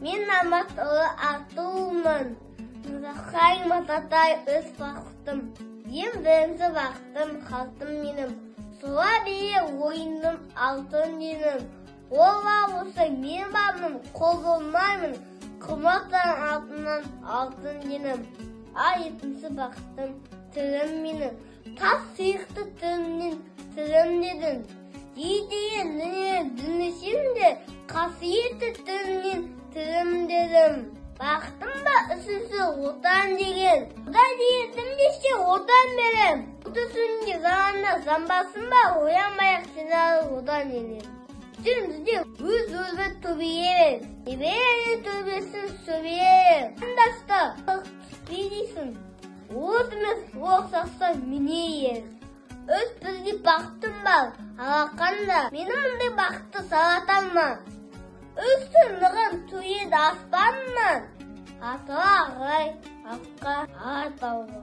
Мен намазлы артуымын. Хайма татай өз бақытым. Ең бірінші бақытым қалтым менің. Суға бейе ойындым алтын менің. Олла болса мен бабым, қол болмаймын. Құмақтан алтыннан алтын менің. Екінші бақытым тілім менің. Тас сыйықты тілімнен тілім дедің. Дейдеген дүнесем де қасиетті тілімнен тілім дедім. Бақтым ба үсісі отан деген. Құдай диетім десе отан берем. Ұтысынде заманда замбасын ба оянбаяқ сеналы одан енем. Бізде өз төбейер. Небері төбесін сөбейер. Андашта дейсің. Отымыз оқсақса менейер. Өз бізде бақтым бар. Алақанда менің мұндай бақты сағатанма. Өстін нығын түйеді аспанынан. Атыға ағай, аққа ағай тауға.